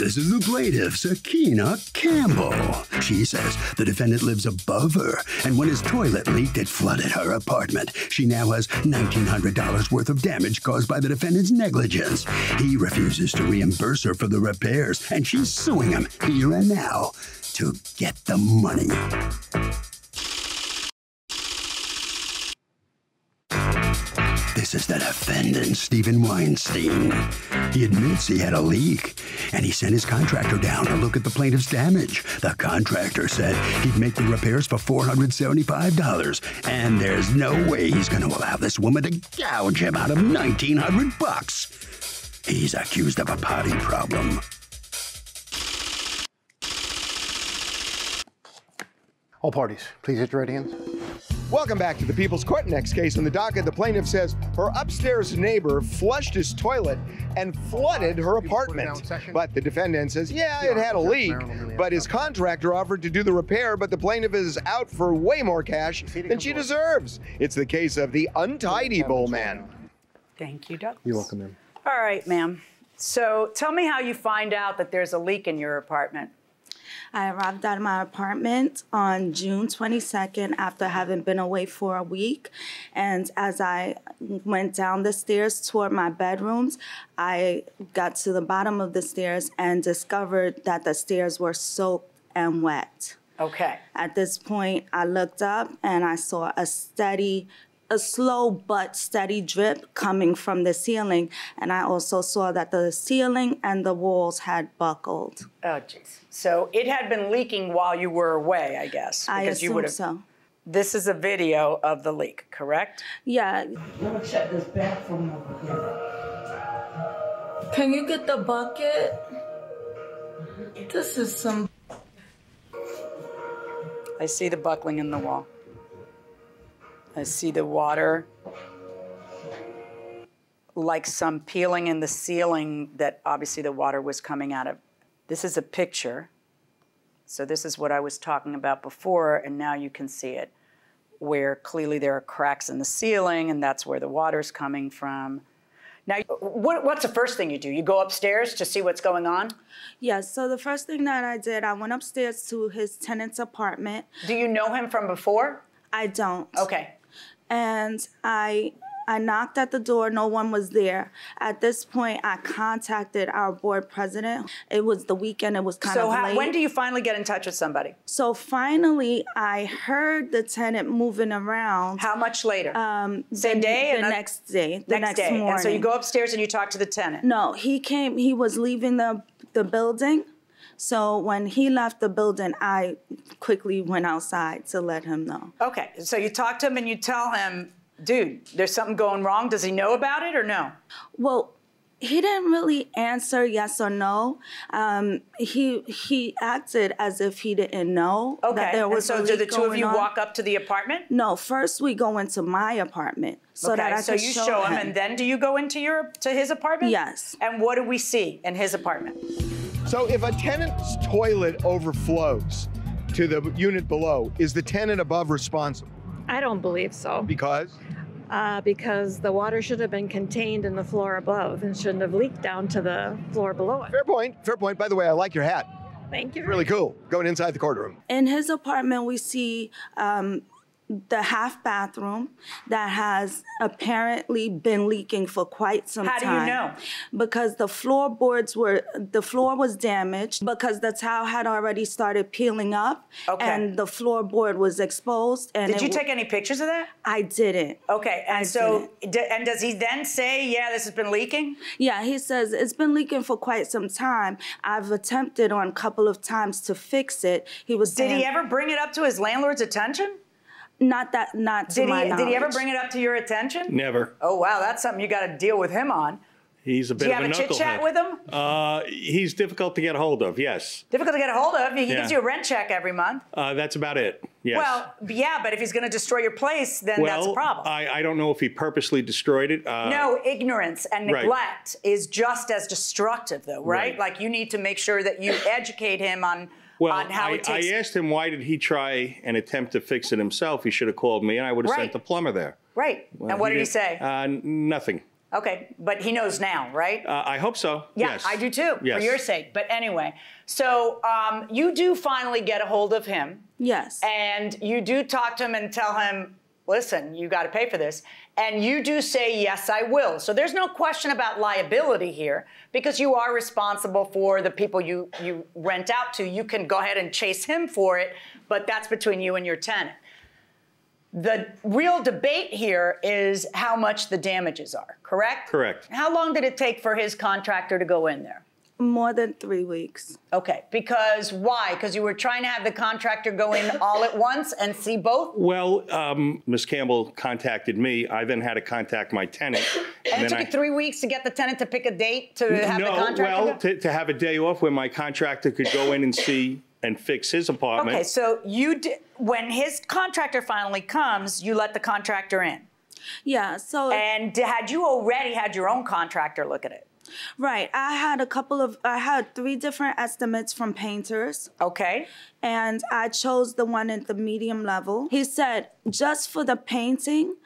This is the plaintiff, Sakina Campbell. She says the defendant lives above her, and when his toilet leaked, it flooded her apartment. She now has $1,900 worth of damage caused by the defendant's negligence. He refuses to reimburse her for the repairs, and she's suing him here and now to get the money. This is the defendant, Stephen Weinstein. He admits he had a leak, and he sent his contractor down to look at the plaintiff's damage. The contractor said he'd make the repairs for $475, and there's no way he's going to allow this woman to gouge him out of $1,900. He's accused of a potty problem. All parties, please hit your right hands. Welcome back to the People's Court. Next case on the docket, the plaintiff says her upstairs neighbor flushed his toilet and flooded her apartment. But the defendant says, yeah, it had a leak, but his contractor offered to do the repair, but the plaintiff is out for way more cash than she deserves. It's the case of the Untitled Man. Thank you, Douglas. You're welcome, ma'am. All right, ma'am. So tell me how you find out that there's a leak in your apartment. I arrived at my apartment on June 22nd after having been away for a week. And as I went down the stairs toward my bedrooms, I got to the bottom of the stairs and discovered that the stairs were soaked and wet. Okay. At this point, I looked up and I saw a slow but steady drip coming from the ceiling. And I also saw that the ceiling and the walls had buckled. Oh, jeez. So it had been leaking while you were away, I guess. I assume so. This is a video of the leak, correct? Yeah. Let me check this bathroom over here. Can you get the bucket? This is some... I see the buckling in the wall. I see the water, like some peeling in the ceiling that obviously the water was coming out of. This is a picture. So this is what I was talking about before, and now you can see it, where clearly there are cracks in the ceiling, and that's where the water's coming from. Now, what's the first thing you do? You go upstairs to see what's going on? Yes, so the first thing that I did, I went upstairs to his tenant's apartment. Do you know him from before? I don't. Okay. And I knocked at the door. No one was there. At this point, I contacted our board president. It was the weekend. It was kind of late. So when do you finally get in touch with somebody? So finally, I heard the tenant moving around. How much later? Same day? The next day. The next morning. And so you go upstairs and you talk to the tenant? No, he came. He was leaving the building. So when he left the building, I quickly went outside to let him know. Okay, so you talk to him and you tell him, dude, there's something going wrong. Does he know about it or no? Well, he didn't really answer yes or no. He acted as if he didn't know that there was a leak going on. So do the two of you walk up to the apartment? No, first we go into my apartment so that I can show him. And then do you go into his apartment? Yes. And what do we see in his apartment? So if a tenant's toilet overflows to the unit below, is the tenant above responsible? I don't believe so. Because? Because the water should have been contained in the floor above and shouldn't have leaked down to the floor below it. Fair point. Fair point. By the way, I like your hat. Thank you. Really cool. Going inside the courtroom. In his apartment, we see the half bathroom that has apparently been leaking for quite some time. How do you know? Because the floor was damaged because the tile had already started peeling up and the floorboard was exposed. And did you take any pictures of that? I didn't. Okay, and and does he then say, yeah, this has been leaking? Yeah, he says it's been leaking for quite some time. I've attempted on a couple of times to fix it. He was saying, did he ever bring it up to his landlord's attention? Not to my knowledge. Did he ever bring it up to your attention? Never. Oh, wow, that's something you got to deal with him on. He's a bit of a knucklehead. Do you have a chit-chat with him? He's difficult to get a hold of, yes. Difficult to get a hold of? He gives you a rent check every month. That's about it, yes. Well, yeah, but if he's going to destroy your place, then that's a problem. I don't know if he purposely destroyed it. No, ignorance and neglect is just as destructive, though, right? Like, you need to make sure that you educate him on how it takes... I asked him why did he try and attempt to fix it himself. He should have called me, and I would have sent the plumber there. Right. Well, and what did he say? Nothing. Okay, but he knows now, right? I hope so. Yeah, Yes. I do too, Yes. for your sake. But anyway, so you do finally get a hold of him. Yes. And you do talk to him and tell him, listen, you got to pay for this. And you do say, yes, I will. So there's no question about liability here because you are responsible for the people you rent out to. You can go ahead and chase him for it, but that's between you and your tenant. The real debate here is how much the damages are, correct? Correct. How long did it take for his contractor to go in there? More than 3 weeks. Okay, because why? Because you were trying to have the contractor go in all at once and see both? Well, Ms. Campbell contacted me. I then had to contact my tenant. And it took you 3 weeks to get the tenant to pick a date to have the contractor well, go? to have a day off where my contractor could go in and see and fix his apartment. Okay, so when his contractor finally comes, you let the contractor in. Yeah, so... And had you already had your own contractor look at it? Right. I had 3 different estimates from painters. Okay. And I chose the one at the medium level. He said just for the painting,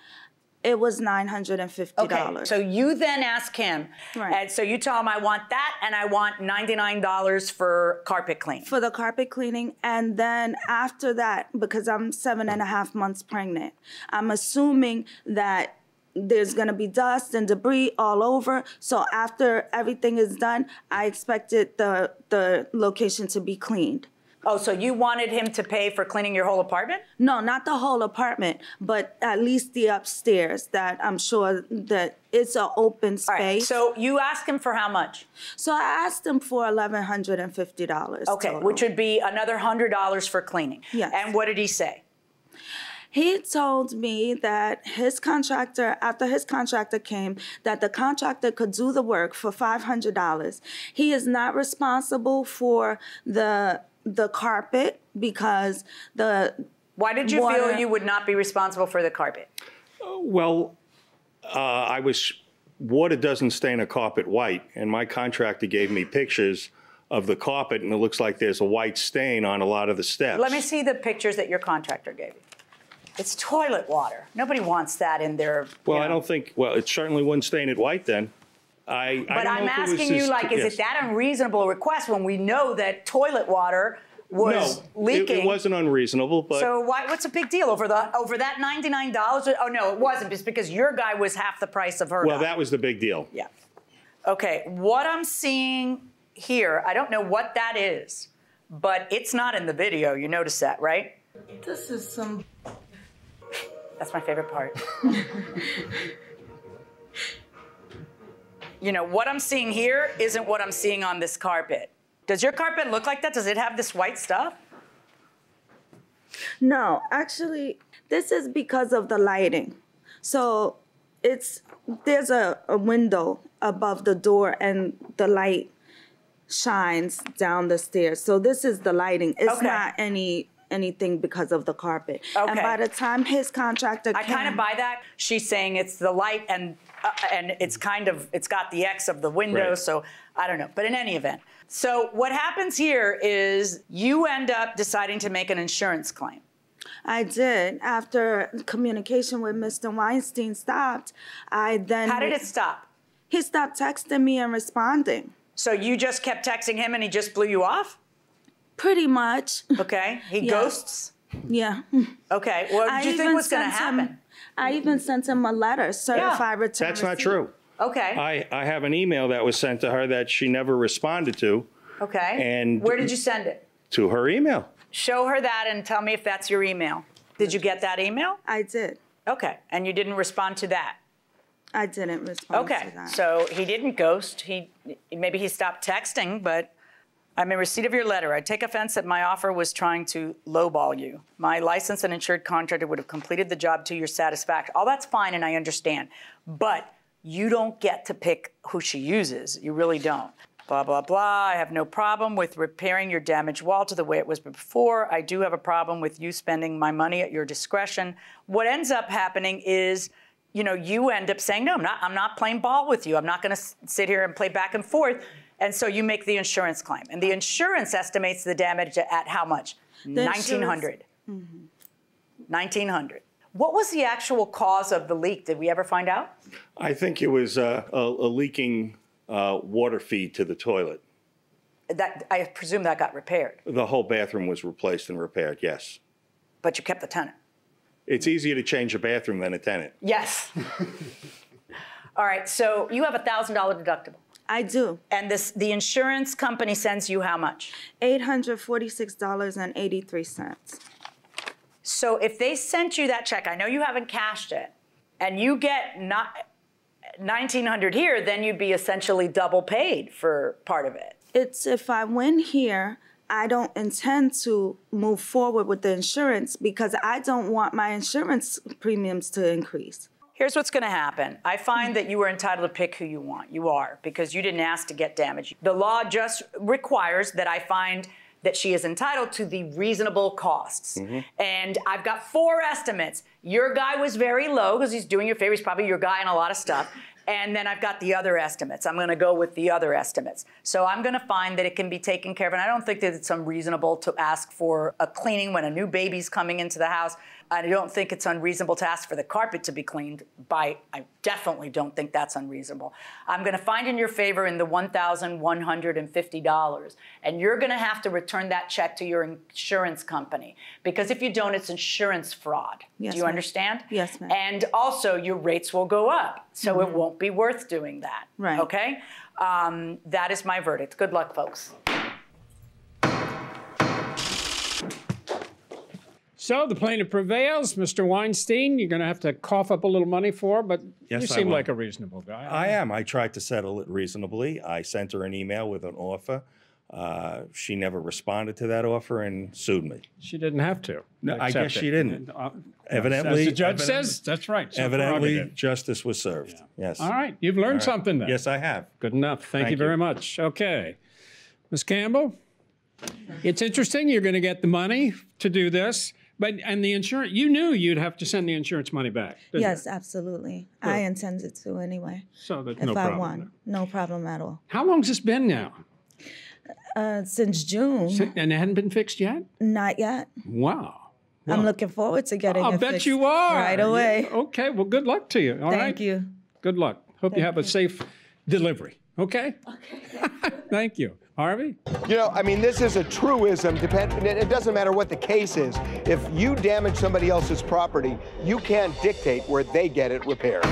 it was $950. Okay, so you then ask him, Right. And so you tell him, I want that, and I want $99 for carpet cleaning. For the carpet cleaning, and then after that, because I'm 7.5 months pregnant, I'm assuming that there's gonna be dust and debris all over. So after everything is done, I expected the location to be cleaned. Oh, so you wanted him to pay for cleaning your whole apartment? No, not the whole apartment, but at least the upstairs that I'm sure that it's an open space. All right, so you asked him for how much? So I asked him for $1,150. Okay, total. which would be another $100 for cleaning. Yes. And what did he say? He told me that his contractor, after his contractor came, that the contractor could do the work for $500. He is not responsible for the carpet because Why did you feel you would not be responsible for the carpet? Well, water doesn't stain a carpet white, and my contractor gave me pictures of the carpet, and it looks like there's a white stain on a lot of the steps. Let me see the pictures that your contractor gave you. It's toilet water. Nobody wants that in their. Well, I don't think. Well, it certainly wouldn't stain it white then. But I'm asking you, like, is it that unreasonable a request when we know that toilet water was leaking? It wasn't unreasonable, but. So what's the big deal over that $99? Oh no, it wasn't. It's because your guy was half the price of her. Well, guy. that was the big deal. Yeah. Okay, what I'm seeing here, I don't know what that is, but it's not in the video. You notice that, right? This is some. That's my favorite part. You know, what I'm seeing here isn't what I'm seeing on this carpet. Does your carpet look like that? Does it have this white stuff? No, actually, this is because of the lighting. So there's a window above the door and the light shines down the stairs. So this is the lighting. It's not anything because of the carpet. Okay. And by the time his contractor came, I kind of buy that. She's saying it's the light and it's got the X of the window, Right. So I don't know. But in any event, so what happens here is you end up deciding to make an insurance claim. I did. After communication with Mr. Weinstein stopped, I then... How did it stop? He stopped texting me and responding. So you just kept texting him and he just blew you off? Pretty much. Okay. He Yeah. ghosts? Yeah. Okay. What did you think was going to happen? I even sent him a letter, certified return That's not receipt. true. Okay. I have an email that was sent to her that she never responded to. Okay. And where did you send it? To her email. Show her that and tell me if that's your email. Did you get that email? I did. Okay. And you didn't respond to that? I didn't respond to Okay. that. So he didn't ghost. Maybe he stopped texting, but I'm in receipt of your letter. I take offense that my offer was trying to lowball you. My licensed and insured contractor would have completed the job to your satisfaction. All that's fine, and I understand. But you don't get to pick who she uses. You really don't. Blah, blah, blah. I have no problem with repairing your damaged wall to the way it was before. I do have a problem with you spending my money at your discretion. What ends up happening is, you end up saying, no, I'm not playing ball with you. I'm not going to sit here and play back and forth. And so you make the insurance claim. And the insurance estimates the damage at how much? $1,900. $1,900. What was the actual cause of the leak? Did we ever find out? I think it was a leaking water feed to the toilet. That I presume that got repaired. The whole bathroom was replaced and repaired, yes. But you kept the tenant. It's easier to change a bathroom than a tenant. Yes. All right, so you have a $1,000 deductible. I do. And the insurance company sends you how much? $846.83. So if they sent you that check, I know you haven't cashed it, and you get not $1,900 here, then you'd be essentially double paid for part of it. It's if I win here, I don't intend to move forward with the insurance because I don't want my insurance premiums to increase. Here's what's going to happen. I find that you are entitled to pick who you want. You are, because you didn't ask to get damaged. The law just requires that I find that she is entitled to the reasonable costs. And I've got 4 estimates. Your guy was very low because he's doing you a favor. He's probably your guy in a lot of stuff. And then I've got the other estimates. I'm going to go with the other estimates. So I'm going to find that it can be taken care of. And I don't think that it's unreasonable to ask for a cleaning when a new baby's coming into the house. I don't think it's unreasonable to ask for the carpet to be cleaned. I definitely don't think that's unreasonable. I'm going to find in your favor in the $1,150. And you're going to have to return that check to your insurance company. Because if you don't, it's insurance fraud. Yes, Do you ma'am. understand? Yes, ma'am. And also, your rates will go up. So it won't be worth doing that. Right. Okay? That is my verdict. Good luck, folks. So the plaintiff prevails. Mr. Weinstein, you're going to have to cough up a little money for, but Yes, you I seem will. like a reasonable guy. I am. I tried to settle it reasonably. I sent her an email with an offer. She never responded to that offer and sued me. She didn't have to. No, I accept guess it. she didn't. As Evidently, the judge says, that's right. It's her evidently, prerogative. justice was served. Yes. All right. You've learned something then. Yes, I have. Good enough. Thank you Thank very you. much. Okay. Ms. Campbell, it's interesting. You're going to get the money to do this. And the insurance, you knew you'd have to send the insurance money back. didn't Yes, you? absolutely. I intended to anyway. So there's If no I problem. won, no problem at all. How long's this been now? Since June, And it hadn't been fixed yet? not yet. Wow. I'm looking forward to getting I'll it bet fixed you are. right away. Yeah, okay, well, good luck to you. All right. Thank you. Good luck. Hope you have a safe delivery. Okay? Okay. Thank you. Harvey? You know, I mean, this is a truism. It doesn't matter what the case is. If you damage somebody else's property, you can't dictate where they get it repaired.